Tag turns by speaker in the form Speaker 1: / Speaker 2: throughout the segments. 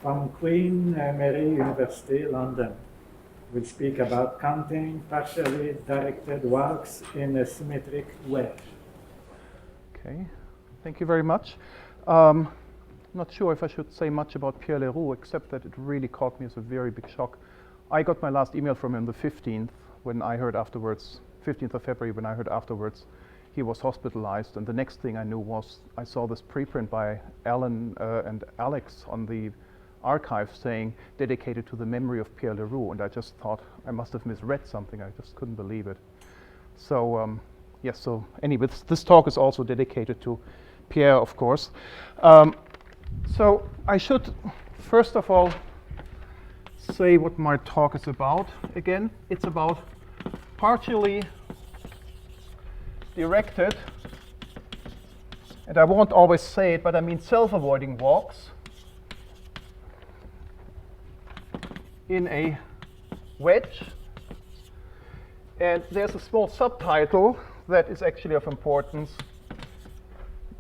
Speaker 1: from Queen Mary University, London. We'll speak about counting partially directed works in a symmetric wedge.
Speaker 2: Okay, thank you very much. Not sure if I should say much about Pierre Leroux, except that it really caught me as a very big shock. I got my last email from him the 15th, when I heard afterwards, 15th of February, when I heard afterwards he was hospitalized. And the next thing I knew was I saw this preprint by Alan and Alex on the archive saying dedicated to the memory of Pierre Leroux. And I just thought I must have misread something. I just couldn't believe it. So yes, so anyway, this talk is also dedicated to Pierre, of course. So I should, first of all, say what my talk is about. Again, it's about partially directed, and I won't always say it, but I mean self-avoiding walks in a wedge. And there's a small subtitle that is actually of importance.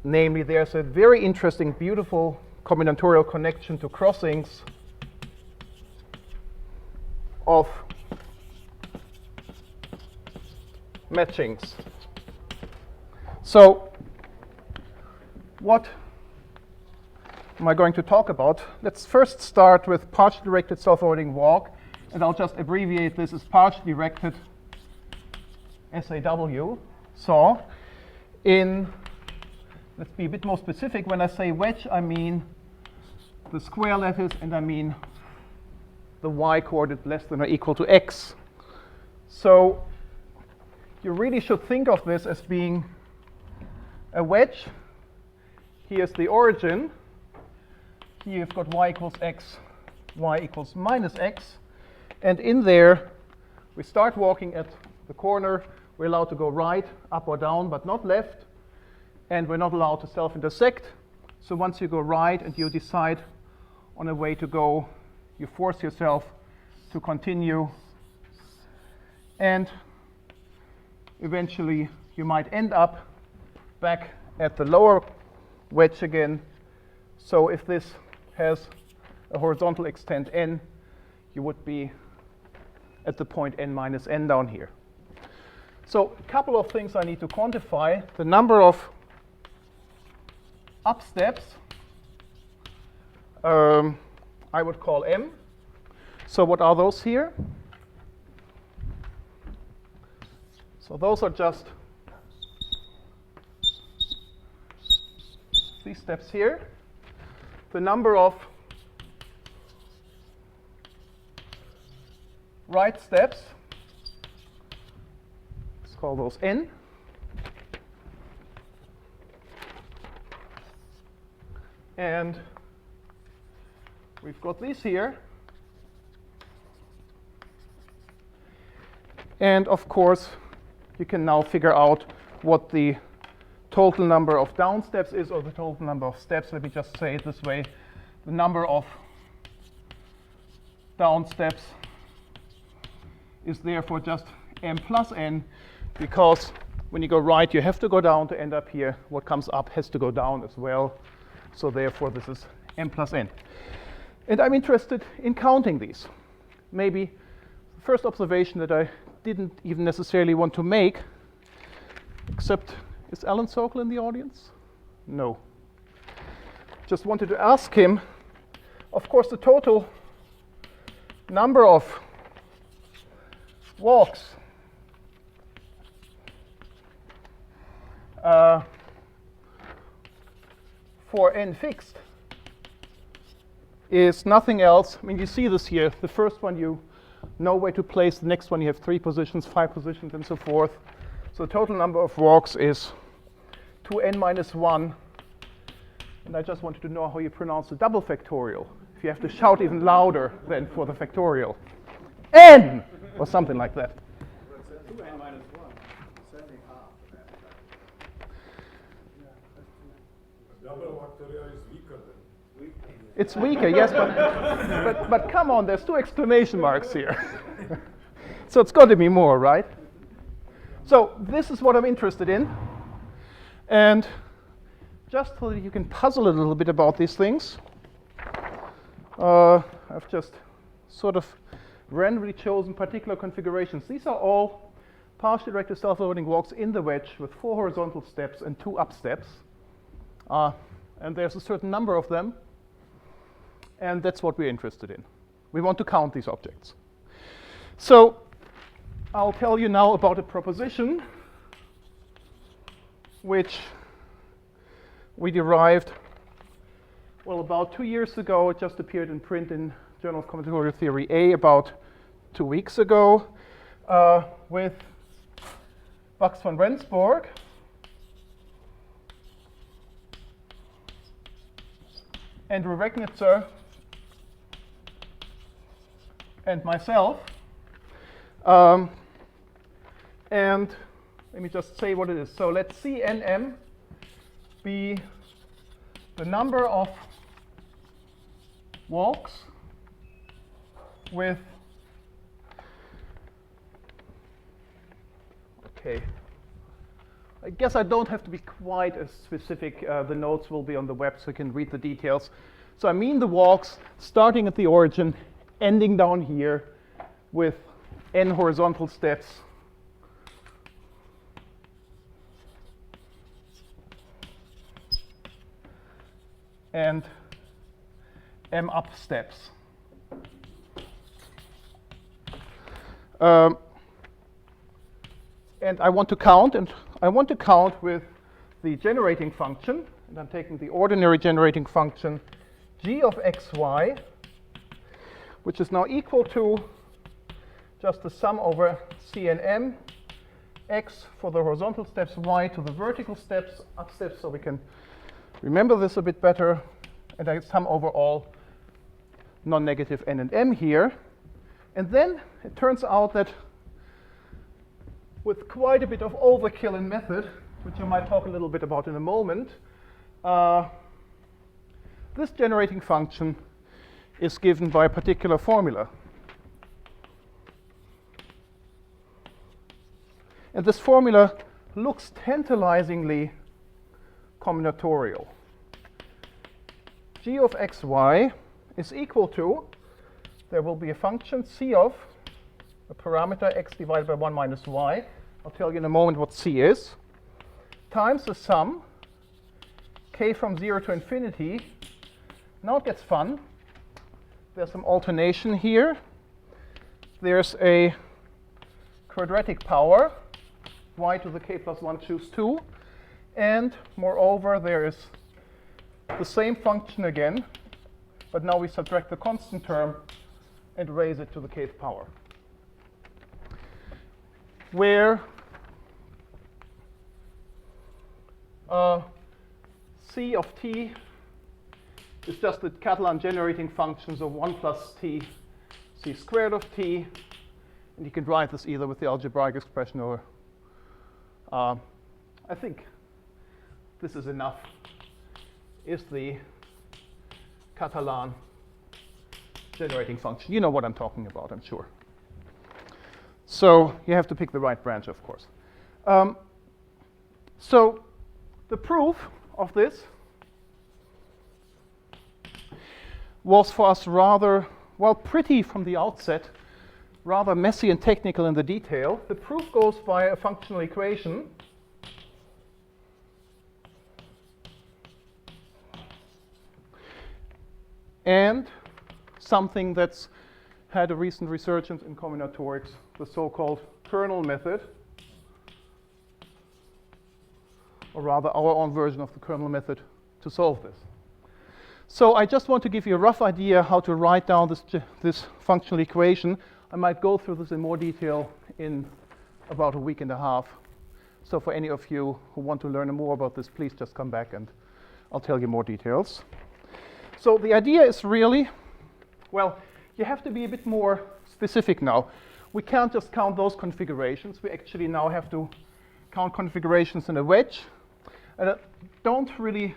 Speaker 2: Namely, there's a very interesting, beautiful combinatorial connection to crossings of matchings. So what am I going to talk about? Let's first start with partially directed self-avoiding walk, and I'll just abbreviate this as partially directed SAW, SAW. Let's be a bit more specific. When I say wedge, I mean the square lattice, and I mean the y coordinate less than or equal to x. So you really should think of this as being a wedge. Here's the origin. Here you've got y equals x, y equals minus x. And in there, we start walking at the corner. We're allowed to go right, up or down, but not left. And we're not allowed to self-intersect. So once you go right and you decide on a way to go, you force yourself to continue. And eventually, you might end up back at the lower wedge again. So if this has a horizontal extent n, you would be at the point n minus n down here. So a couple of things I need to quantify. The number of up steps, I would call m. So what are those here? So those are just these steps here. The number of right steps, let's call those n. And we've got these here. And of course, you can now figure out what the total number of down steps is, or the total number of steps. Let me just say it this way. The number of down steps is therefore just m plus n, because when you go right, you have to go down to end up here. What comes up has to go down as well. So therefore, this is m plus n. And I'm interested in counting these. Maybe the first observation that I didn't even necessarily want to make, except, is Alan Sokol in the audience? No. Just wanted to ask him, of course, the total number of walks for n fixed is nothing else. I mean, you see this here. The first one you know where to place. The next one you have 3 positions, 5 positions, and so forth. So the total number of walks is 2n minus 1. And I just wanted to know how you pronounce the double factorial. If you have to shout even louder than for the factorial. n! Or something like that.
Speaker 3: 2n minus 1. Certainly half.
Speaker 4: Double factorial is weaker than.
Speaker 2: It's weaker, yes, but come on, there's 2 exclamation marks here. So it's got to be more, right? So this is what I'm interested in. And just so that you can puzzle a little bit about these things, I've just sort of randomly chosen particular configurations. These are all partially directed self-loading walks in the wedge with 4 horizontal steps and 2 up steps. And there's a certain number of them. And that's what we're interested in. We want to count these objects. So I'll tell you now about a proposition which we derived, well, about 2 years ago. It just appeared in print in Journal of Combinatorial Theory A about 2 weeks ago with Bucks von Rendsburg and Regnitzer and myself. And let me just say what it is. So let CNM be the number of walks with, okay, I guess I don't have to be quite as specific. The notes will be on the web so you can read the details. So I mean the walks starting at the origin, ending down here with n horizontal steps and m up steps. And I want to count, with the generating function, and I'm taking the ordinary generating function g of xy, which is now equal to just the sum over CNM, x for the horizontal steps, y to the vertical steps, up steps, so we can remember this a bit better. And I sum over all non-negative n and m here. And then it turns out that with quite a bit of overkill in method, which I might talk a little bit about in a moment, this generating function is given by a particular formula. And this formula looks tantalizingly combinatorial. G of xy is equal to, there will be a function c of a parameter x divided by 1 minus y. I'll tell you in a moment what c is, times the sum k from 0 to infinity. Now it gets fun. There's some alternation here. There's a quadratic power, y to the k plus 1 choose 2. And moreover, there is the same function again, but now we subtract the constant term and raise it to the kth power, where c of t is just the Catalan generating functions of 1 plus t, c squared of t. And you can write this either with the algebraic expression or I think this is enough, is the Catalan generating function. You know what I'm talking about, I'm sure. So you have to pick the right branch, of course. So the proof of this was for us rather, well, pretty from the outset, rather messy and technical in the detail. The proof goes by a functional equation and something that's had a recent resurgence in combinatorics, the so-called kernel method, or rather our own version of the kernel method to solve this. So I just want to give you a rough idea how to write down this functional equation. I might go through this in more detail in about a week and a half. So for any of you who want to learn more about this, please just come back and I'll tell you more details. So the idea is really, well, you have to be a bit more specific now. We can't just count those configurations. We actually now have to count configurations in a wedge. And I don't really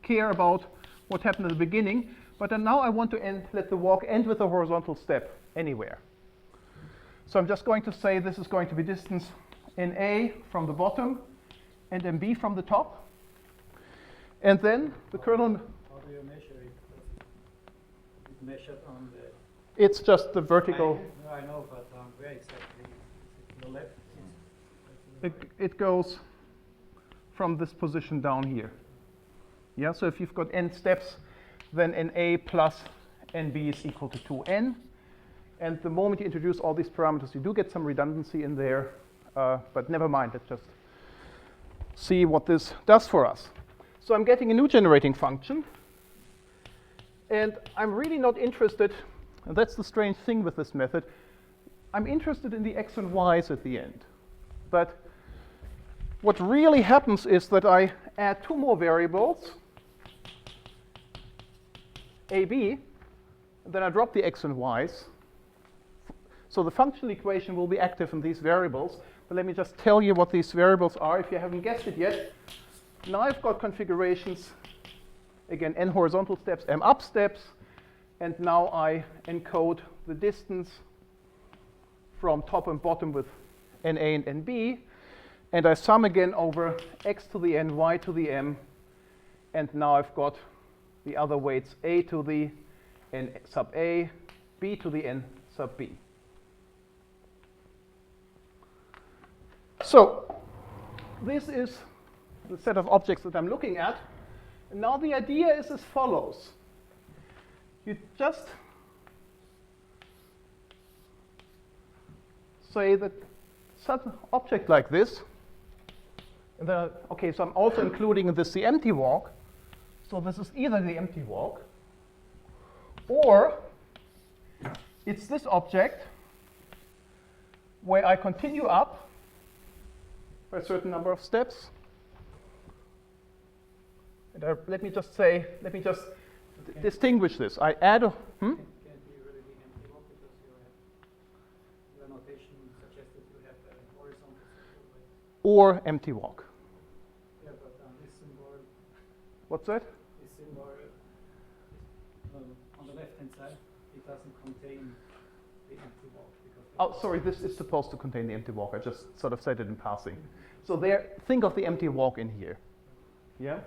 Speaker 2: care about what happened at the beginning, but then now I want to let the walk end with a horizontal step anywhere. So I'm just going to say this is going to be distance NA from the bottom and MB from the top. And then the kernel.
Speaker 3: How do you measure it?
Speaker 1: it measured on the...
Speaker 2: It's just the vertical.
Speaker 1: No, I know, but where exactly? Is it to the left?
Speaker 2: It goes from this position down here. Yeah, so if you've got n steps, then NA plus NB is equal to 2n. And the moment you introduce all these parameters, you do get some redundancy in there. But never mind, let's just see what this does for us. So I'm getting a new generating function. And I'm really not interested, and that's the strange thing with this method, I'm interested in the x and y's at the end. But what really happens is that I add two more variables, a, b, and then I drop the x and y's. So the functional equation will be active in these variables. But let me just tell you what these variables are if you haven't guessed it yet. Now I've got configurations, again, n horizontal steps, m up steps. And now I encode the distance from top and bottom with NA and NB. And I sum again over x to the n, y to the m. And now I've got the other weights, a to the n sub a, b to the n sub b. So this is the set of objects that I'm looking at. And now the idea is as follows. You just say that such an object like this, and then, okay, so I'm also including in this the empty walk. So this is either the empty walk, or it's this object where I continue up by a certain number of steps. And let me just distinguish this. I add a,
Speaker 1: Can't be really the empty walk because your notation suggests that you have a horizontal step.
Speaker 2: or empty walk.
Speaker 1: Yeah, but this symbol,
Speaker 2: What's that?
Speaker 1: On the left-hand side, it doesn't contain the empty walk.
Speaker 2: Oh, sorry, this is supposed to contain the empty walk. I just sort of said it in passing. So there, think of the empty walk in here. Yeah?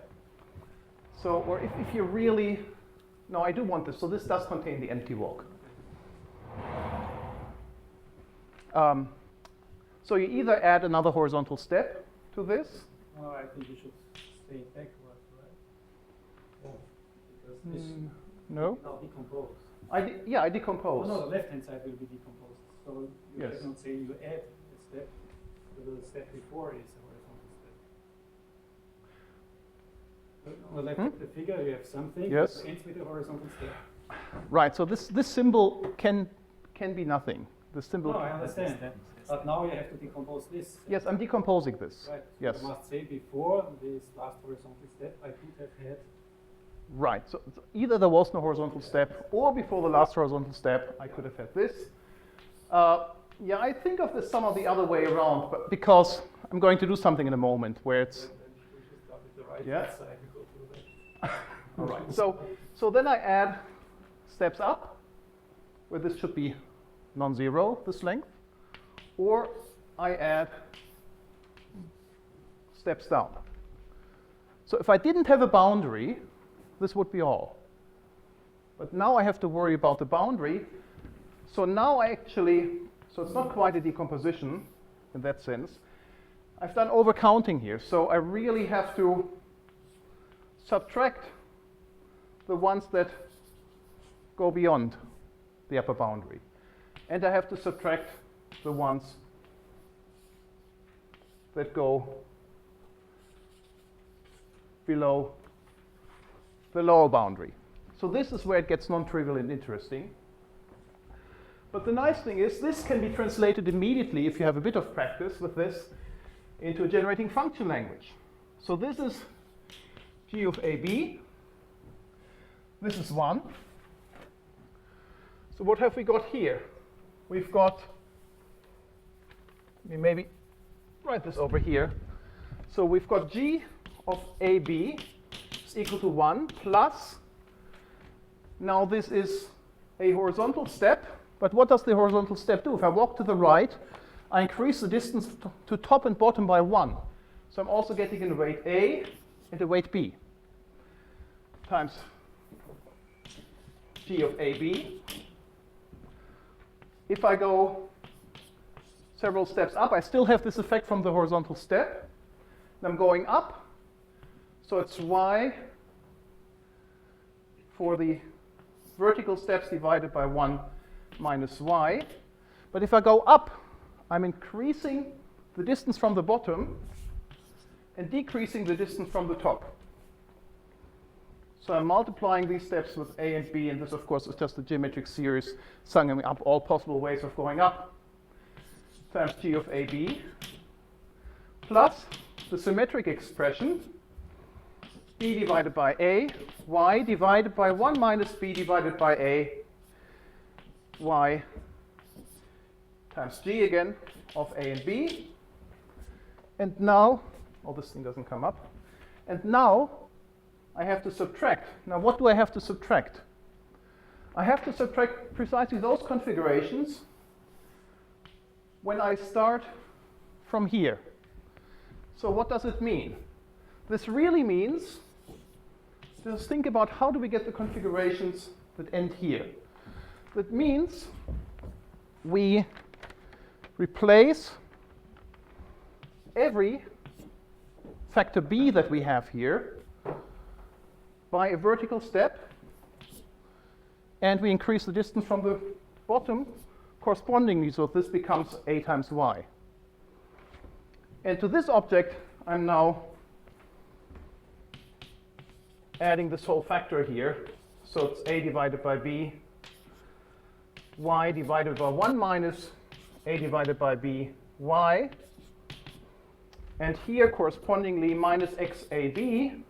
Speaker 2: So, or if you really, no, I do want this. So this does contain the empty walk. So you either add another horizontal step to this.
Speaker 1: No, I think you should stay backwards, right? Because this
Speaker 2: No?
Speaker 1: will now decompose.
Speaker 2: I decompose.
Speaker 1: No, the left-hand side will be decomposed. So you
Speaker 2: Yes.
Speaker 1: cannot say you add a step, but the step before is a horizontal step. On the left of the figure, you have something
Speaker 2: Yes.
Speaker 1: that ends with a horizontal step.
Speaker 2: Right. So this symbol can be nothing. The symbol.
Speaker 1: No, I understand. But now you have to decompose this.
Speaker 2: Yes, I'm decomposing this.
Speaker 1: Right.
Speaker 2: Yes.
Speaker 1: You must say before this last horizontal step, I could have had.
Speaker 2: Right. So either there was no horizontal step, or before the last horizontal step, I could have had this. Yeah, I think of this some of the other way around, but because I'm going to do something in a moment where it's.
Speaker 1: Then we should start with the right
Speaker 2: Yeah.
Speaker 1: side and go through that.
Speaker 2: All right. So then I add steps up, where this should be non-zero, this length, or I add steps down. So if I didn't have a boundary, this would be all. But now I have to worry about the boundary. So now so it's not quite a decomposition in that sense. I've done overcounting here. So I really have to subtract the ones that go beyond the upper boundary. And I have to subtract the ones that go below the lower boundary. So this is where it gets non-trivial and interesting. But the nice thing is this can be translated immediately, if you have a bit of practice with this, into a generating function language. So this is g of AB. This is 1. So what have we got here? We've got, let me maybe write this over here. So we've got g of AB is equal to 1 plus, now this is a horizontal step, but what does the horizontal step do? If I walk to the right, I increase the distance to top and bottom by 1. So I'm also getting a weight A and a weight B times g of AB. If I go several steps up, I still have this effect from the horizontal step. And I'm going up, so it's y for the vertical steps divided by 1 minus y. But if I go up, I'm increasing the distance from the bottom and decreasing the distance from the top. So I'm multiplying these steps with a and b, and this, of course, is just a geometric series summing up all possible ways of going up, times g of AB, plus the symmetric expression, b divided by a, y divided by 1 minus b divided by a, y times g again of a and b. And now, oh, this thing doesn't come up. And now I have to subtract. Now, what do I have to subtract? I have to subtract precisely those configurations when I start from here. So what does it mean? This really means, just think about how do we get the configurations that end here. That means we replace every factor b that we have here by a vertical step, and we increase the distance from the bottom correspondingly, so this becomes a times y. And to this object, I'm now adding this whole factor here. So it's a divided by b, y divided by 1 minus a divided by b, y. And here, correspondingly, minus xab,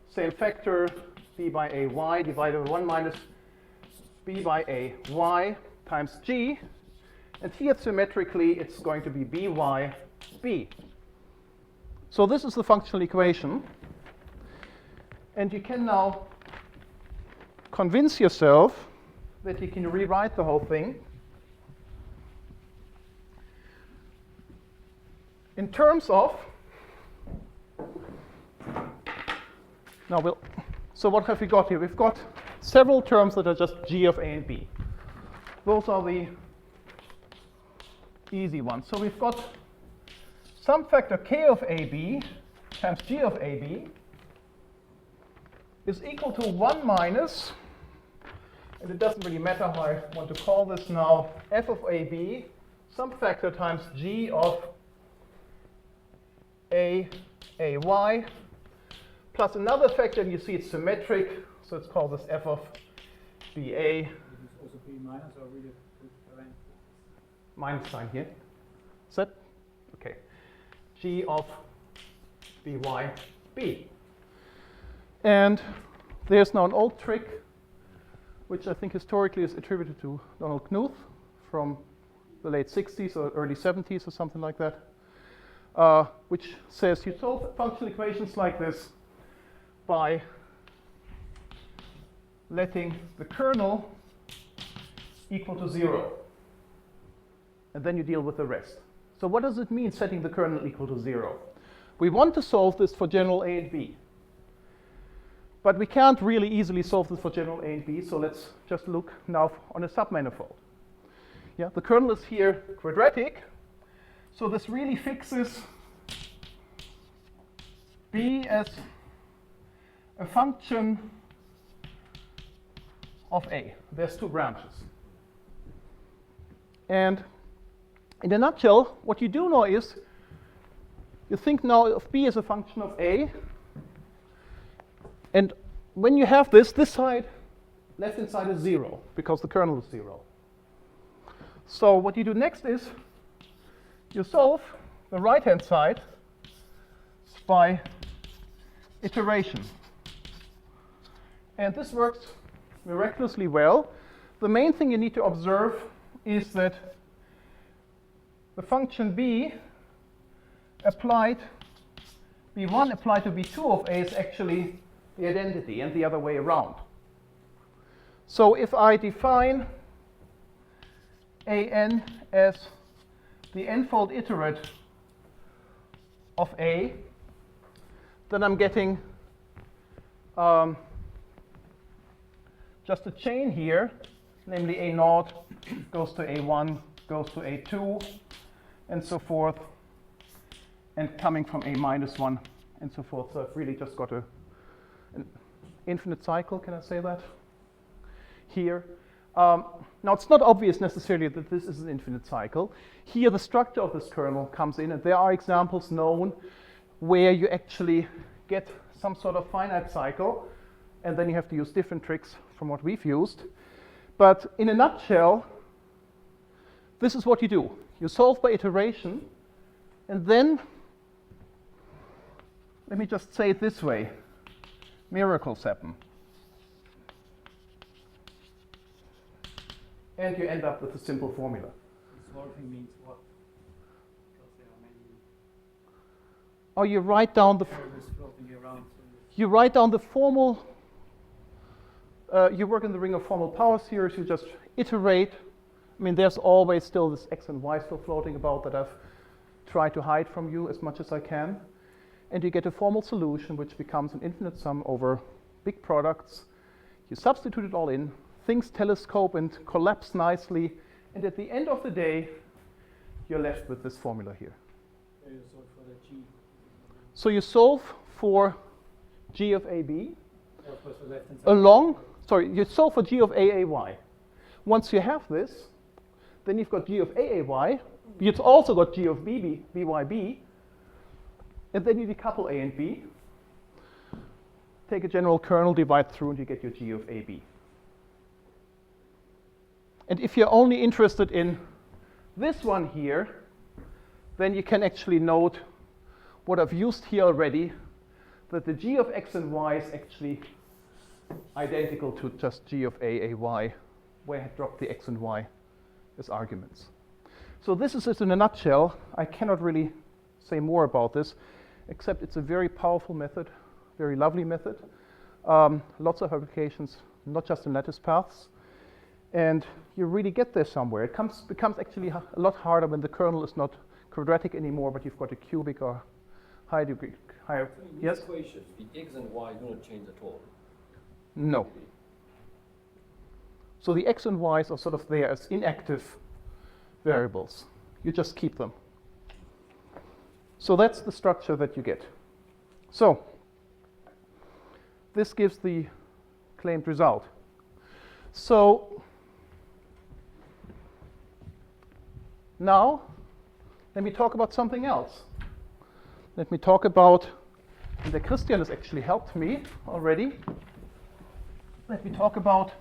Speaker 2: same factor, b by a y divided by 1 minus b by a y times g. And here, symmetrically, it's going to be by b. So this is the functional equation. And you can now convince yourself that you can rewrite the whole thing in terms of, so what have we got here? We've got several terms that are just g of a and b. Those are the easy ones. So we've got some factor k of ab times g of ab is equal to 1 minus, and it doesn't really matter how I want to call this now, f of ab, some factor times g of ay, plus another factor, and you see it's symmetric, so let's call this f of ba.
Speaker 3: This is also b minus, or read it with parentheses?
Speaker 2: Minus sign here. Is that? Okay. G of by b. And there's now an old trick, which I think historically is attributed to Donald Knuth from the late 60s or early 70s or something like that, which says you solve functional equations like this by letting the kernel equal to 0. And then you deal with the rest. So what does it mean, setting the kernel equal to 0? We want to solve this for general a and b. But we can't really easily solve this for general a and b, so let's just look now on a submanifold. Yeah, the kernel is here quadratic, so this really fixes b as a function of a. There's two branches. And in a nutshell, what you do now is you think now of b as a function of a. And when you have this side, left-hand side is 0, because the kernel is 0. So what you do next is you solve the right-hand side by iteration. And this works miraculously well. The main thing you need to observe is that the function b applied, b1 applied to b2 of a is actually the identity, and the other way around. So if I define an as the n-fold iterate of a, then I'm getting just a chain here, namely A0 goes to A1, goes to A2, and so forth, and coming from A-1 and so forth. So I've really just got an infinite cycle, can I say that? Here. Now it's not obvious necessarily that this is an infinite cycle. Here the structure of this kernel comes in, and there are examples known where you actually get some sort of finite cycle, and then you have to use different tricks from what we've used. But in a nutshell, this is what you do. You solve by iteration, and then, let me just say it this way, miracles happen. And you end up with a simple formula.
Speaker 3: Solving means what? Because there are many
Speaker 2: Oh, you write down the
Speaker 3: variables floating around.
Speaker 2: you write down the formal. You work in the ring of formal power series. You just iterate. I mean, there's always still this x and y still floating about that I've tried to hide from you as much as I can, and you get a formal solution which becomes an infinite sum over big products. You substitute it all in. Things telescope and collapse nicely, and at the end of the day, you're left with this formula here.
Speaker 3: There you solve for the G.
Speaker 2: So you solve for g of AB
Speaker 3: Of course, the left hand side.
Speaker 2: you solve for g of AAY. Once you have this, then you've got g of AAY. You've also got g of BYB, and then you decouple A and B. Take a general kernel, divide through, and you get your g of AB. And if you're only interested in this one here, then you can actually note what I've used here already, that the g of x and y is actually identical to just g of AAY, where I had dropped the x and y as arguments. So this is it in a nutshell. I cannot really say more about this, except it's a very powerful method, very lovely method. Lots of applications, not just in lattice paths. And you really get there somewhere. It becomes actually a lot harder when the kernel is not quadratic anymore, but you've got a cubic or higher degree. Higher.
Speaker 4: So in
Speaker 2: Yes?
Speaker 4: this equation, the x and y do not change at all.
Speaker 2: No. So the x and y's are sort of there as inactive variables. You just keep them. So that's the structure that you get. So this gives the claimed result. So now let me talk about something else. Let me talk about, and the Christian has actually helped me already. Let me talk about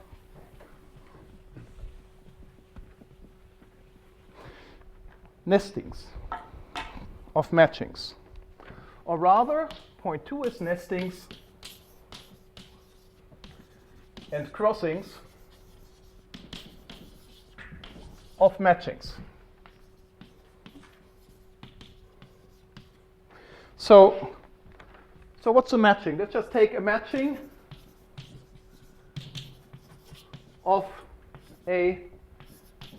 Speaker 2: nestings of matchings. Or rather, point 2 is nestings and crossings of matchings. So what's a matching? Let's just take a matching of a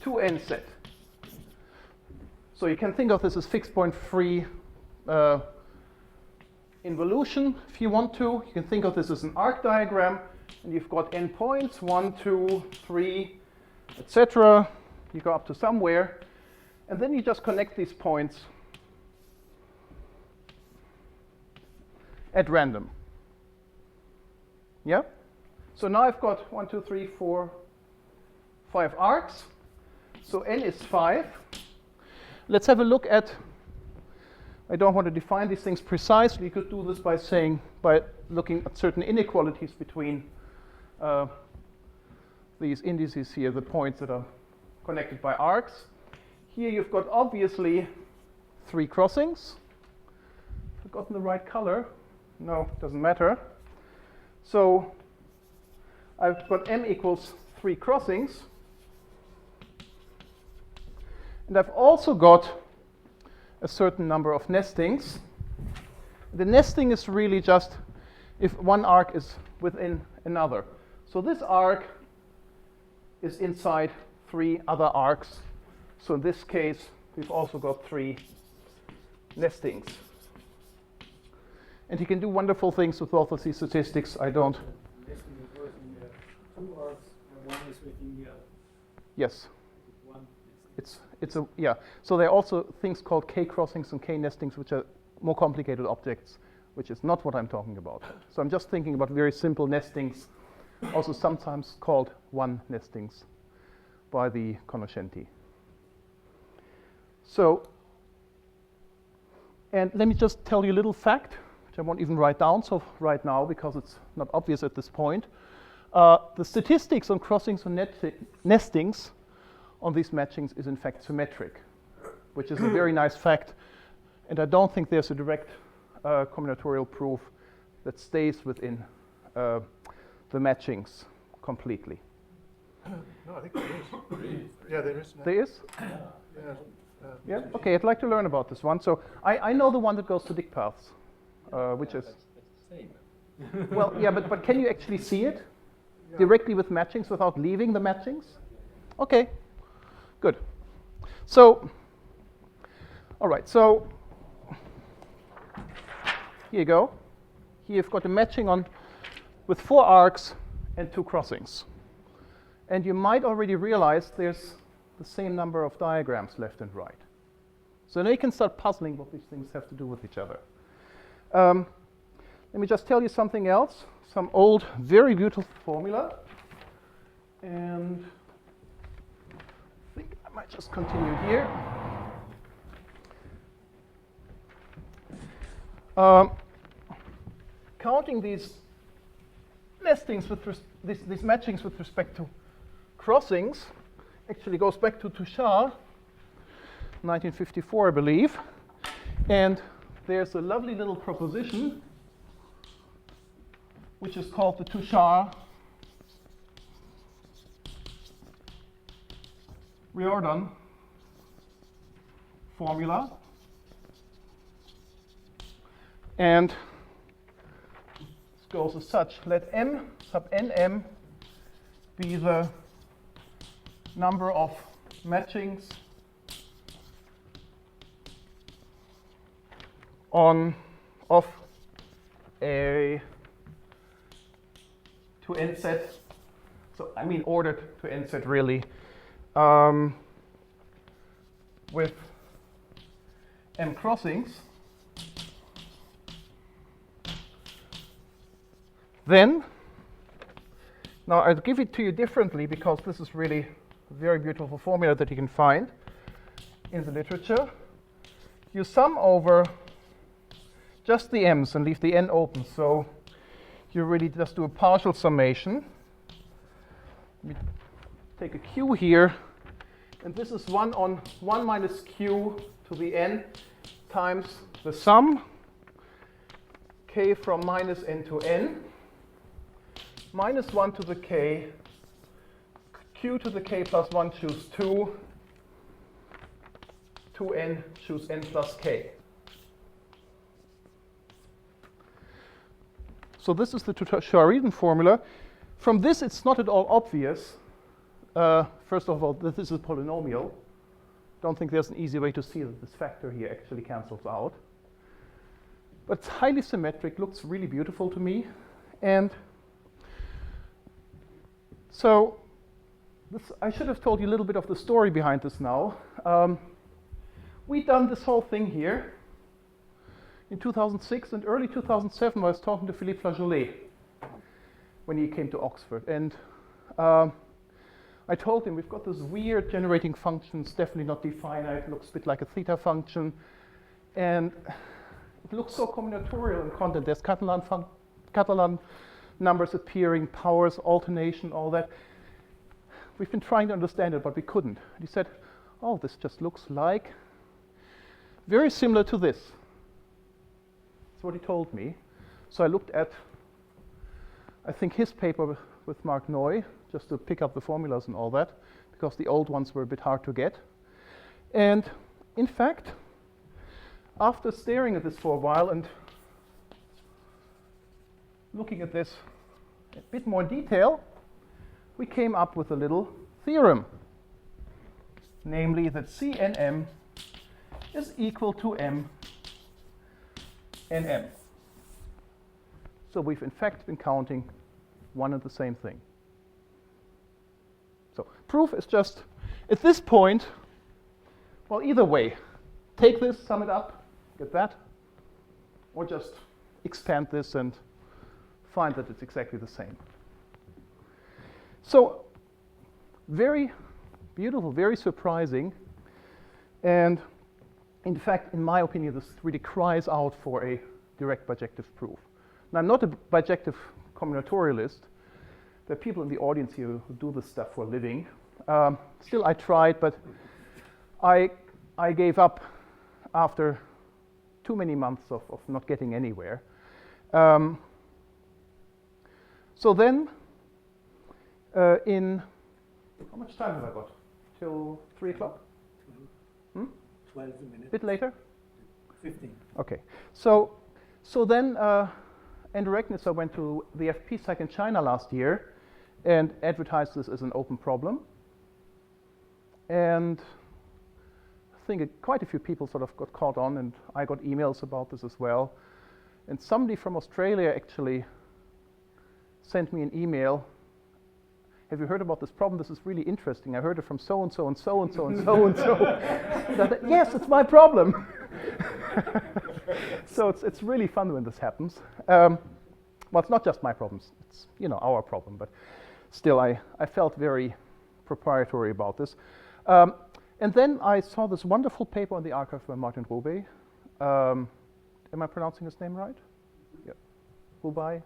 Speaker 2: 2n set. So you can think of this as fixed point free involution if you want to. You can think of this as an arc diagram, and you've got n points, 1, 2, 3, etc. You go up to somewhere, and then you just connect these points at random. Yeah? So now I've got 1, 2, 3, 4, 5 arcs. So n is 5. Let's have a look at, I don't want to define these things precisely. You could do this by looking at certain inequalities between these indices here, the points that are connected by arcs. Here you've got obviously 3 crossings. Have I gotten the right color? No, doesn't matter. So I've got m equals 3 crossings. And I've also got a certain number of nestings. The nesting is really just if one arc is within another. So this arc is inside 3 other arcs. So in this case, we've also got 3 nestings. And you can do wonderful things with all of these statistics. I don't.
Speaker 3: Nesting occurs in 2 arcs one is within the other.
Speaker 2: Yes.
Speaker 3: One
Speaker 2: It's a, yeah. So there are also things called K-crossings and K-nestings, which are more complicated objects, which is not what I'm talking about. So I'm just thinking about very simple nestings, also sometimes called one nestings by the conoscenti. So, and let me just tell you a little fact, which I won't even write down so right now because it's not obvious at this point. The statistics on crossings and nestings on these matchings is in fact symmetric, which is a very nice fact. And I don't think there's a direct combinatorial proof that stays within the matchings completely.
Speaker 5: No, I think there is. Yeah, there is.
Speaker 2: There is?
Speaker 5: Yeah.
Speaker 2: Yeah, okay, I'd like to learn about this one. So I know the one that goes to dict paths, which is,
Speaker 4: That's the same.
Speaker 2: well, yeah, but can you actually see it directly with matchings without leaving the matchings? Okay, good. So, all right, so here you go. Here you've got a matching on with 4 arcs and 2 crossings. And you might already realize there's the same number of diagrams left and right. So now you can start puzzling what these things have to do with each other. Let me just tell you something else, some old, very beautiful formula. And I think I might just continue here. Counting these nestings with these matchings with respect to crossings actually goes back to Touchard, 1954, I believe. And there's a lovely little proposition which is called the Touchard Riordan formula. And this goes as such. Let M sub nm be the number of matchings of a to n set. So I mean ordered to n set really, with m crossings. Then, now I'll give it to you differently because this is really a very beautiful formula that you can find in the literature. You sum over just the m's and leave the n open. So you really just do a partial summation. Let me take a q here. And this is 1 on 1 minus q to the n times the sum k from minus n to n. Minus 1 to the k, q to the k plus 1 choose 2, 2n choose n plus k. So this is the Touchard formula. From this, it's not at all obvious, first of all, that this is a polynomial. Don't think there's an easy way to see that this factor here actually cancels out. But it's highly symmetric, looks really beautiful to me. And so I should have told you a little bit of the story behind this now. We'd done this whole thing here in 2006 and early 2007. I was talking to Philippe Flageolet when he came to Oxford. And I told him, we've got this weird generating function, it's definitely not definite, it looks a bit like a theta function. And it looks so combinatorial in content. There's Catalan numbers appearing, powers, alternation, all that. We've been trying to understand it, but we couldn't. And he said, oh, this just looks like very similar to this. That's what he told me. So I looked at, I think, his paper with Mark Noy, just to pick up the formulas and all that, because the old ones were a bit hard to get. And in fact, after staring at this for a while and looking at this a bit more detail, we came up with a little theorem, namely that CNM is equal to M NM. So we've in fact been counting one and the same thing. Proof is just, at this point, well, either way, take this, sum it up, get that, or just expand this and find that it's exactly the same. So, very beautiful, very surprising, and in fact, in my opinion, this really cries out for a direct bijective proof. Now, I'm not a bijective combinatorialist. There are people in the audience here who do this stuff for a living. Still, I tried, but I gave up after too many months of not getting anywhere. So then, in how much time have I got? Till 3 o'clock?
Speaker 1: 12 minutes.
Speaker 2: A bit later?
Speaker 1: 15.
Speaker 2: Okay. So then, Andrew Regnitzer went to the FP Psych in China last year and advertised this as an open problem. And I think quite a few people sort of got caught on, and I got emails about this as well. And somebody from Australia actually sent me an email. Have you heard about this problem? This is really interesting. I heard it from so and so and so and so and so and so. And I thought, yes, it's my problem. So it's really fun when this happens. Well, it's not just my problems. It's our problem. But still, I felt very proprietary about this. And then I saw this wonderful paper on the archive by Martin Roubaix. Am I pronouncing his name right? Yeah. Roubaix,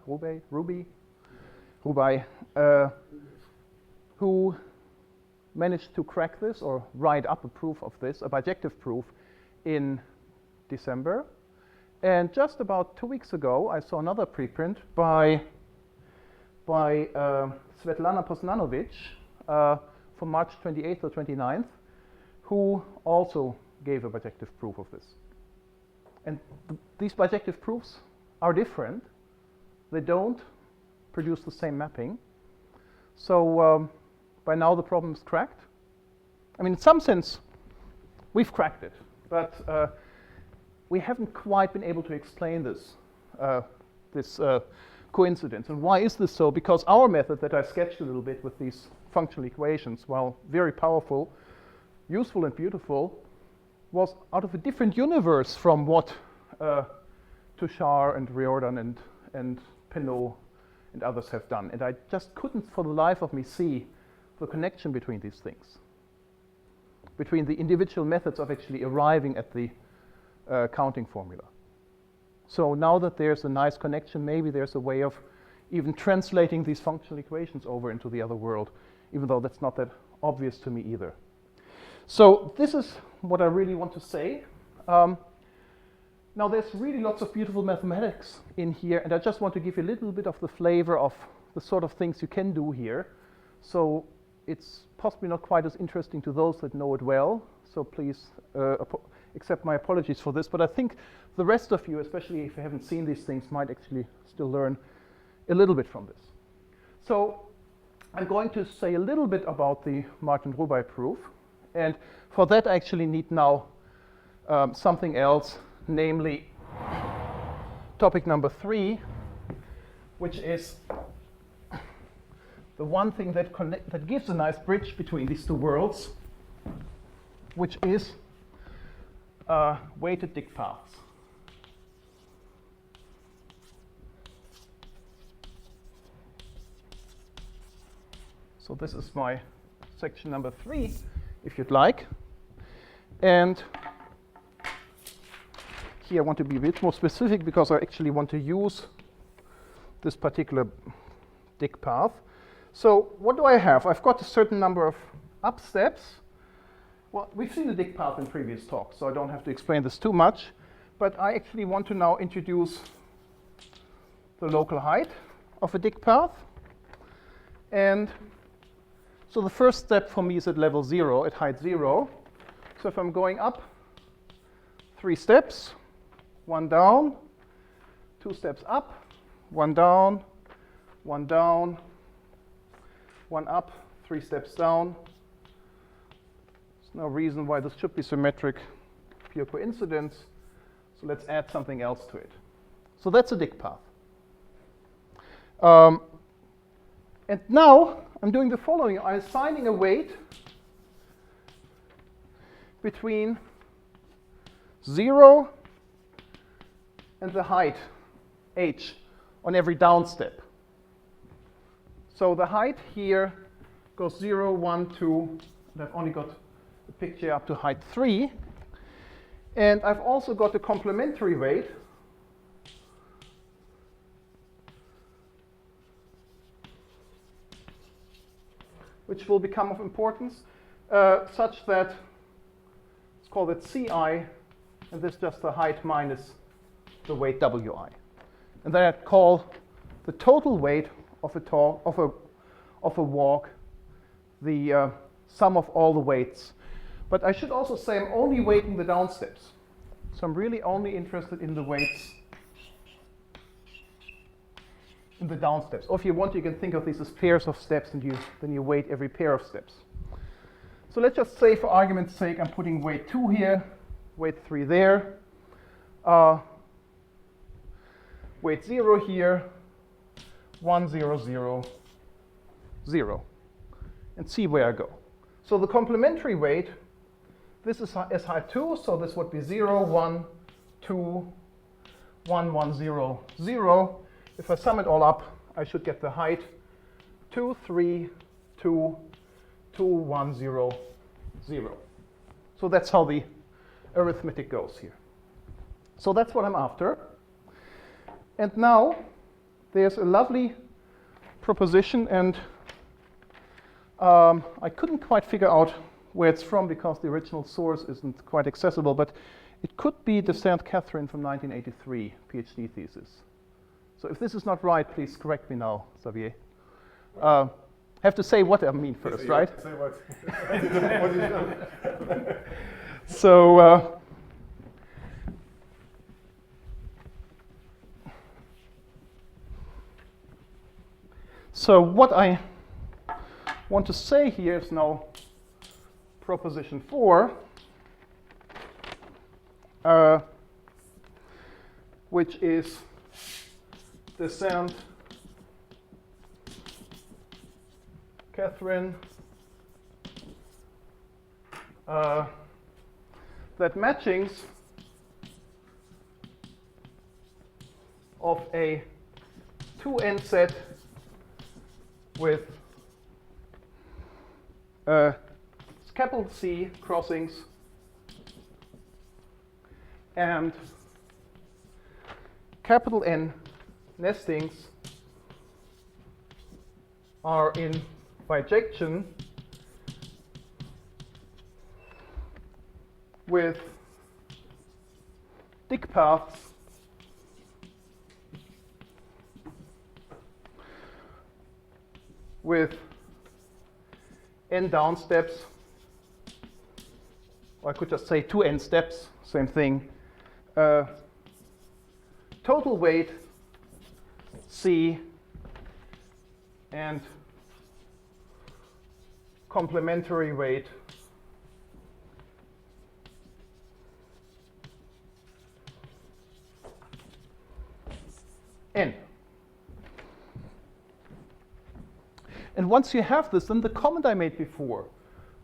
Speaker 2: who managed to crack this or write up a proof of this, a bijective proof, in December. And just about 2 weeks ago, I saw another preprint by Svetlana Poznanovic from March 28th or 29th, who also gave a bijective proof of this. And these bijective proofs are different. They don't produce the same mapping. So by now the problem is cracked. I mean, in some sense, we've cracked it, but we haven't quite been able to explain this coincidence. And why is this so? Because our method that I sketched a little bit with these functional equations, while very powerful, useful and beautiful, was out of a different universe from what Tushar and Riordan and Penaud and others have done. And I just couldn't for the life of me see the connection between these things, between the individual methods of actually arriving at the counting formula. So now that there's a nice connection, maybe there's a way of even translating these functional equations over into the other world, even though that's not that obvious to me either. So this is what I really want to say. Now there's really lots of beautiful mathematics in here, and I just want to give you a little bit of the flavor of the sort of things you can do here. So it's possibly not quite as interesting to those that know it well, so please accept my apologies for this, but I think the rest of you, especially if you haven't seen these things, might actually still learn a little bit from this. So I'm going to say a little bit about the Martin Roubaix proof, and for that I actually need now something else, namely topic number 3, which is the one thing that gives a nice bridge between these two worlds, which is weighted dict paths. So this is my section number 3, if you'd like. And here I want to be a bit more specific because I actually want to use this particular dict path. So what do I have? I've got a certain number of up steps. Well, we've seen the dict path in previous talks, so I don't have to explain this too much. But I actually want to now introduce the local height of a dict path. And so the first step for me is at level 0, at height 0. So if I'm going up 3 steps, 1 down, 2 steps up, 1 down, 1 down, 1 up, 3 steps down. There's no reason why this should be symmetric, pure coincidence. So let's add something else to it. So that's a dict path. And now I'm doing the following. I'm assigning a weight between 0 and the height, h, on every down step. So the height here goes 0, 1, 2, and I've only got the picture up to height 3. And I've also got the complementary weight, which will become of importance, such that, let's call it Ci, and this is just the height minus the weight Wi. And then I'd call the total weight of a walk the sum of all the weights. But I should also say I'm only weighting the down steps. So I'm really only interested in the weights in the down steps. Or if you want, you can think of these as pairs of steps, and then you weight every pair of steps. So let's just say, for argument's sake, I'm putting weight 2 here, weight 3 there, weight 0 here, 1, 0, 0, 0, and see where I go. So the complementary weight, this is height 2, so this would be 0, 1, 2, 1, 1, 0, 0. If I sum it all up, I should get the height 2, 3, 2, 2, 1, 0, 0. So that's how the arithmetic goes here. So that's what I'm after. And now there's a lovely proposition, and I couldn't quite figure out where it's from because the original source isn't quite accessible, but it could be the St. Catherine from 1983 PhD thesis. So if this is not right, please correct me now, Xavier. Have to say what I mean first, right?
Speaker 5: Say what? What is done?
Speaker 2: So what I want to say here is now proposition 4, which is the St. Catherine that matchings of a 2n set with capital C crossings and capital N nestings are in bijection with dick paths with n down steps, or I could just say 2n steps, same thing. Total weight C and complementary weight N. And once you have this, then the comment I made before,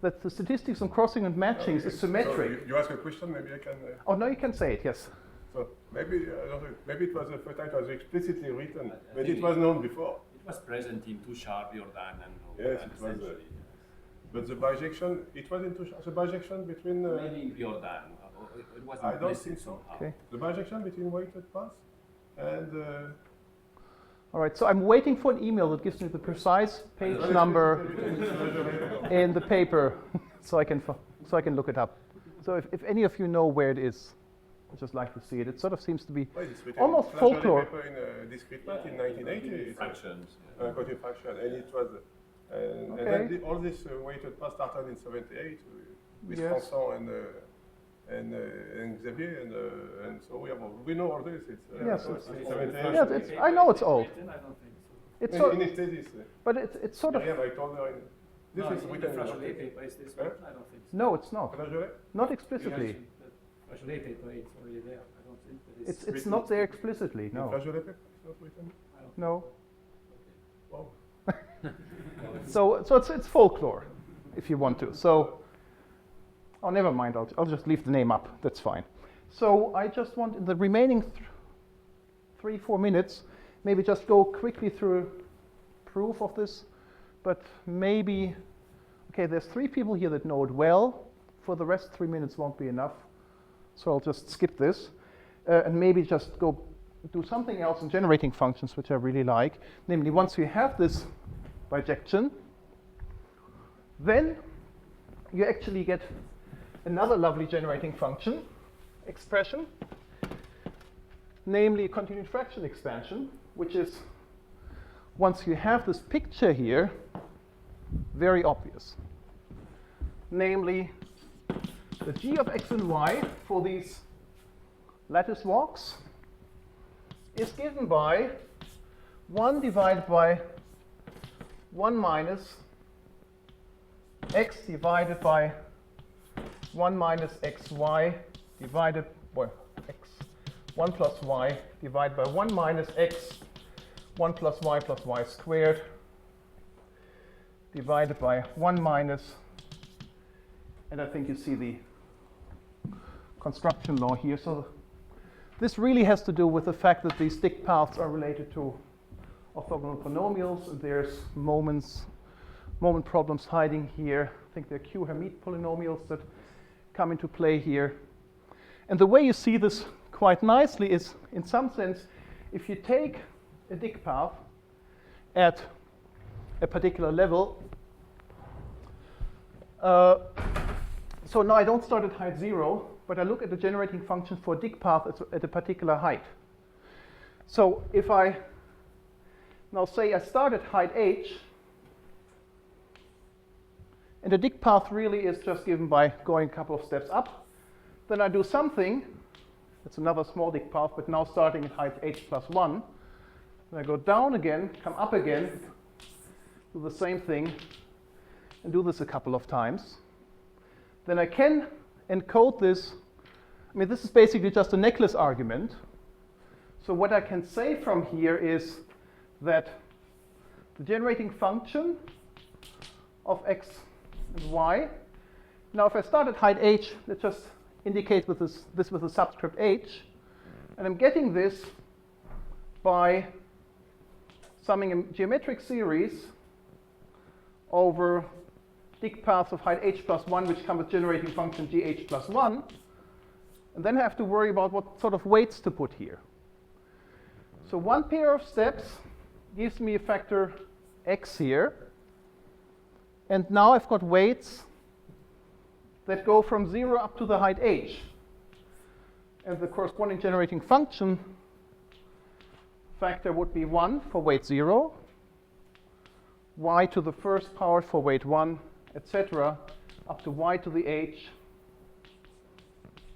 Speaker 2: that the statistics on crossing and matchings is symmetric.
Speaker 5: So you ask a question, maybe I can...
Speaker 2: Oh, no, you can say it, yes.
Speaker 5: So maybe, I don't know, maybe it was the first time it was explicitly written, but it was known before.
Speaker 4: It was present in two sharp Jordan and
Speaker 5: Yes, it was. But the bijection, it was into the bijection between...
Speaker 4: maybe Jordan. It was
Speaker 5: I don't think so.
Speaker 2: Okay.
Speaker 5: The bijection between weighted paths and...
Speaker 2: All right, so I'm waiting for an email that gives me the precise page number in the paper, so I can look it up. So if any of you know where it is, I'd just like to see it. It sort of seems to be almost folklore.
Speaker 5: Paper in discrete math in 1980.
Speaker 4: Fractions.
Speaker 5: Quantum fraction, and it was... and
Speaker 2: Okay.
Speaker 5: then all this weighted path started in 78 with
Speaker 2: Yes.
Speaker 5: François and Xavier, and so we know all this. It's,
Speaker 2: Yes,
Speaker 5: so
Speaker 2: it's-
Speaker 5: it's 78.
Speaker 2: Yes, I know it's old.
Speaker 3: I don't think so.
Speaker 2: It's
Speaker 5: In
Speaker 2: sort,
Speaker 5: his thesis,
Speaker 2: but it's sort of
Speaker 5: Miriam, I told her, this
Speaker 3: No,
Speaker 5: is
Speaker 3: in
Speaker 5: written
Speaker 3: the
Speaker 5: in
Speaker 3: Fractionated
Speaker 5: the
Speaker 3: paper, is this
Speaker 5: Huh?
Speaker 3: one? I don't think so.
Speaker 2: no, it's not.
Speaker 5: Flageolet?
Speaker 2: Not explicitly.
Speaker 3: Fractionated paper, it's already there. I don't think that it's...
Speaker 2: It's not there explicitly.
Speaker 5: In
Speaker 2: No.
Speaker 5: Flageolet paper, it's not written?
Speaker 2: No.
Speaker 5: Wow.
Speaker 2: So it's folklore, if you want to. So, oh, never mind. I'll just leave the name up. That's fine. So I just want in the remaining 3-4 minutes, maybe just go quickly through proof of this. But maybe, okay, there's 3 people here that know it well. For the rest, 3 minutes won't be enough. So I'll just skip this and maybe just go do something else in generating functions, which I really like. Namely, once you have this bijection, then you actually get another lovely generating function expression, namely a continued fraction expansion, which is, once you have this picture here, very obvious. Namely, the g of x and y for these lattice walks is given by 1 divided by 1 minus x divided by 1 minus xy divided by x 1 plus y divided by 1 minus x 1 plus y squared divided by 1 minus, and I think you see the construction law here. So this really has to do with the fact that these dict paths are related to orthogonal polynomials, and there's moment problems hiding here. I think they're Q-Hermite polynomials that come into play here. And the way you see this quite nicely is, in some sense, if you take a dict path at a particular level, so now I don't start at height 0, but I look at the generating function for a dict path at a particular height. So if I now say I start at height h, and the dict path really is just given by going a couple of steps up, then I do something, it's another small dict path, but now starting at height h plus 1, then I go down again, come up again, do the same thing, and do this a couple of times. Then I can encode this. I mean, this is basically just a necklace argument. So what I can say from here is that the generating function of x and y, now if I start at height h, let's just indicate with this with a subscript h, and I'm getting this by summing a geometric series over dict paths of height h plus 1, which come with generating function gh plus 1. And then I have to worry about what sort of weights to put here. So one pair of steps gives me a factor x here. And now I've got weights that go from 0 up to the height h. And the corresponding generating function factor would be 1 for weight 0, y to the first power for weight 1, etc., up to y to the h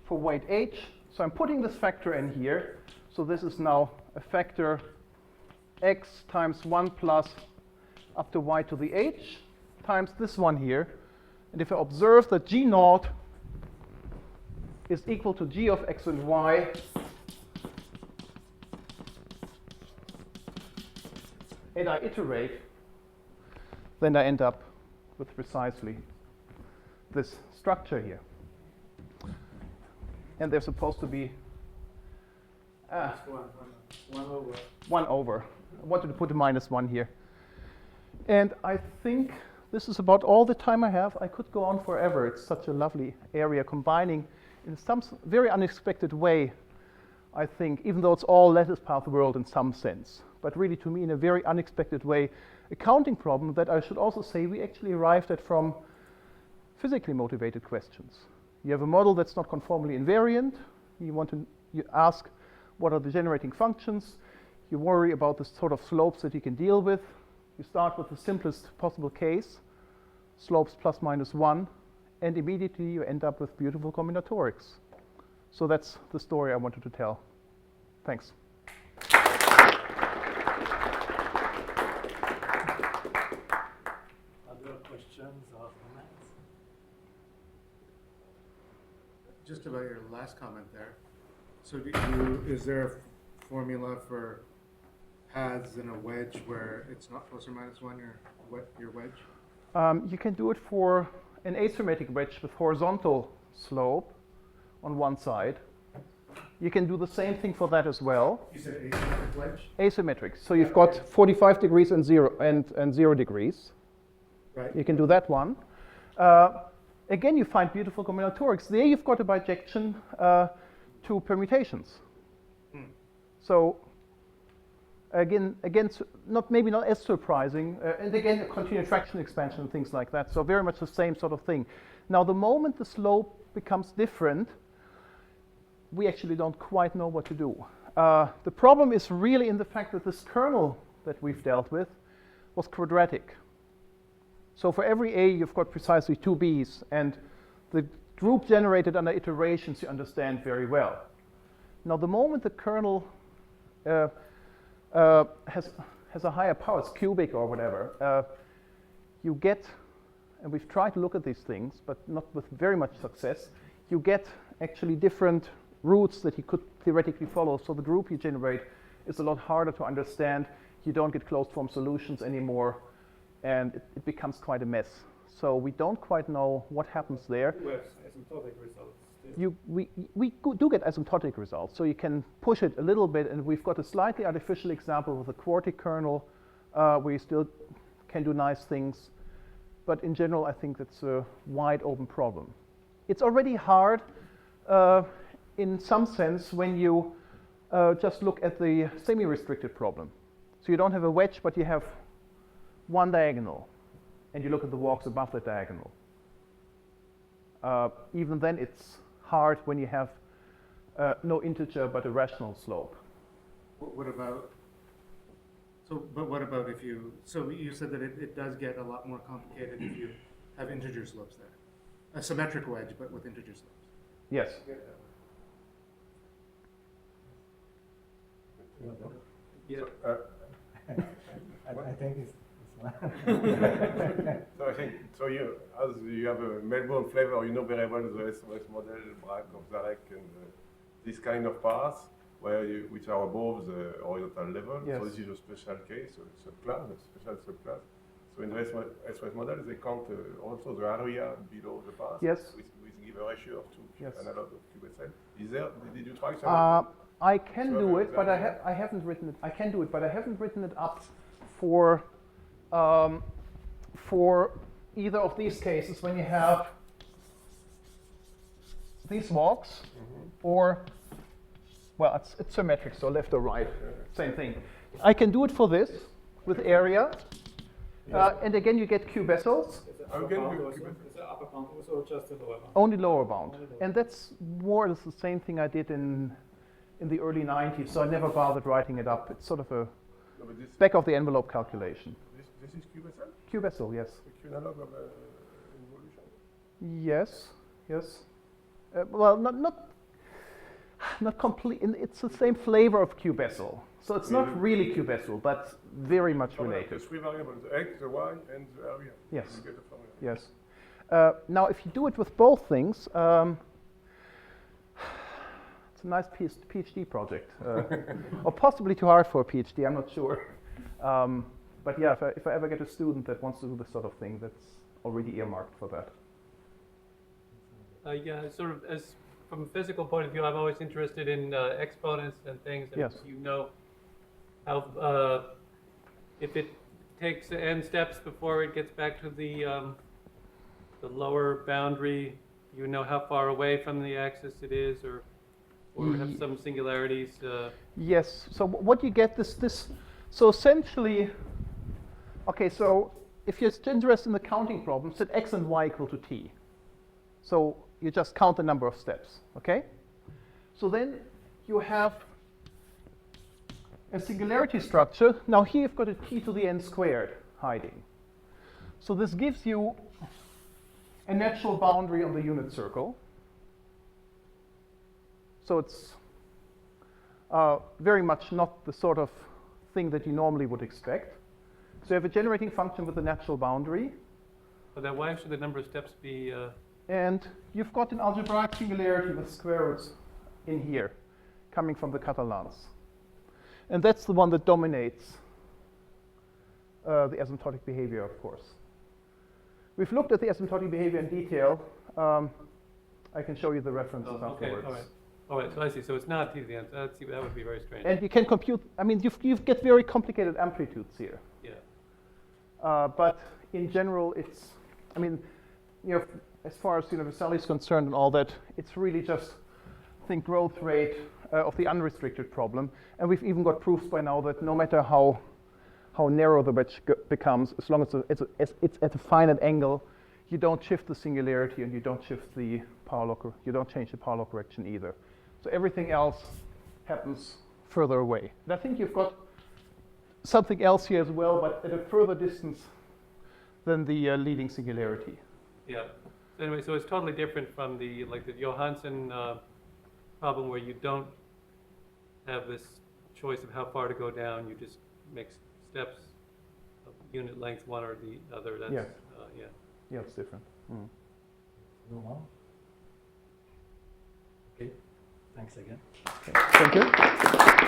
Speaker 2: for weight h. So I'm putting this factor in here. So this is now a factor x times 1 plus up to y to the h times this one here. And if I observe that g naught is equal to g of x and y and I iterate, then I end up with precisely this structure here. And they're supposed to be
Speaker 1: 1 over.
Speaker 2: 1 over. I wanted to put a minus 1 here. And I think this is about all the time I have. I could go on forever. It's such a lovely area, combining in some very unexpected way, I think, even though it's all lattice path world in some sense, but really to me in a very unexpected way, a counting problem that I should also say we actually arrived at from physically motivated questions. You have a model that's not conformally invariant. You ask what are the generating functions. You worry about the sort of slopes that you can deal with. You start with the simplest possible case, slopes plus minus 1, and immediately you end up with beautiful combinatorics. So that's the story I wanted to tell. Thanks.
Speaker 1: Other questions or comments?
Speaker 3: Just about your last comment there. So is there a formula for paths in a wedge where it's not plus or minus 1? your wedge?
Speaker 2: You can do it for an asymmetric wedge with horizontal slope on one side. You can do the same thing for that as well.
Speaker 3: You said asymmetric wedge?
Speaker 2: Asymmetric. So you've got 45 degrees and 0 degrees.
Speaker 3: Right.
Speaker 2: You can do that one. Again, you find beautiful combinatorics. There you've got a bijection to permutations. So again, maybe not as surprising. And again, a continued fraction expansion and things like that. So very much the same sort of thing. Now, the moment the slope becomes different, we actually don't quite know what to do. The problem is really in the fact that this kernel that we've dealt with was quadratic. So for every A, you've got precisely 2 B's, and the group generated under iterations you understand very well. Now, the moment the kernel has a higher power, it's cubic or whatever, you get, and we've tried to look at these things, but not with very much success, you get actually different routes that you could theoretically follow. So the group you generate is a lot harder to understand. You don't get closed form solutions anymore, and it becomes quite a mess. So we don't quite know what happens there.
Speaker 1: Asymptotic results.
Speaker 2: We do get asymptotic results, so you can push it a little bit, and we've got a slightly artificial example with a quartic kernel where you still can do nice things. But in general, I think that's a wide open problem. It's already hard in some sense when you just look at the semi-restricted problem. So you don't have a wedge, but you have one diagonal, and you look at the walks above the diagonal. Even then, it's hard when you have no integer but a rational slope.
Speaker 3: What about, but what about if you, so you said that it does get a lot more complicated if you have integer slopes there. A symmetric wedge, but with integer slopes.
Speaker 2: Yes.
Speaker 1: Yeah. I think it's
Speaker 5: So I think, so as you have a Melbourne flavor, you know very well the SOS model, Bragg of Zarek, and this kind of paths which are above the horizontal level.
Speaker 2: Yes.
Speaker 5: So this is a special case, so it's a class, a special subclass. So in the SOS model, they count also the area below the path.
Speaker 2: Yes.
Speaker 5: With give a ratio of 2
Speaker 2: Yes.
Speaker 5: analog of QSL. Did you try some?
Speaker 2: I can do it, but I haven't written it. I can do it, but I haven't written it up for either of these cases when you have these walks, or, well, it's symmetric, so left or right, same thing. I can do it for this with area, and again you get Q bezels.
Speaker 1: Is the upper bound also just the lower bound?
Speaker 2: Only lower bound, and that's more or less the same thing I did in the early 90s, so I never bothered writing it up. It's sort of a back of the envelope calculation.
Speaker 5: This is QSL?
Speaker 2: Q vessel, yes.
Speaker 5: The Q analog of involution?
Speaker 2: Yes, yes. Well, not complete. It's the same flavor of Q vessel, so it's not really Q vessel, but very much related.
Speaker 5: The 3 variables, the X, the Y, and the area.
Speaker 2: Yes.
Speaker 5: You get the formula.
Speaker 2: Yes. Now, if you do it with both things, it's a nice PhD project, or possibly too hard for a PhD. I'm not sure. But yeah, if I ever get a student that wants to do this sort of thing, that's already earmarked for that.
Speaker 6: Yeah, sort of as from a physical point of view, I'm always interested in exponents and things. And
Speaker 2: Yes.
Speaker 6: you know how if it takes n steps before it gets back to the lower boundary, you know how far away from the axis it is, or have some singularities.
Speaker 2: Yes. So what you get this. So essentially, okay. So if you're interested in the counting problem, set x and y equal to t. So you just count the number of steps. Okay. So then you have a singularity structure. Now here you've got a t to the n squared hiding. So this gives you a natural boundary on the unit circle. So it's very much not the sort of thing that you normally would expect. So you have a generating function with a natural boundary.
Speaker 6: But then why should the number of steps be?
Speaker 2: And you've got an algebraic singularity with square roots in here, coming from the Catalans. And that's the one that dominates the asymptotic behavior, of course. We've looked at the asymptotic behavior in detail. I can show you the references afterwards.
Speaker 6: Okay, all right, so I see. So it's not t to the n. That would be very strange.
Speaker 2: And you can compute, I mean, you get very complicated amplitudes here.
Speaker 6: Yeah.
Speaker 2: But in general, it's, I mean, you know, as far as universality is concerned and all that, it's really just, I think, growth rate of the unrestricted problem. And we've even got proofs by now that no matter how narrow the wedge becomes, as long as it's at a finite angle, you don't shift the singularity and you don't shift the power law, you don't change the power law correction either. So everything else happens further away. And I think you've got something else here as well, but at a further distance than the leading singularity.
Speaker 6: Yeah. So anyway, so it's totally different from the Johansson problem where you don't have this choice of how far to go down. You just make steps of unit length, one or the other. That's,
Speaker 2: Yeah.
Speaker 6: Yeah.
Speaker 2: Yeah, it's different. Mm.
Speaker 1: Move on. Okay, thanks again.
Speaker 2: Okay. Thank you.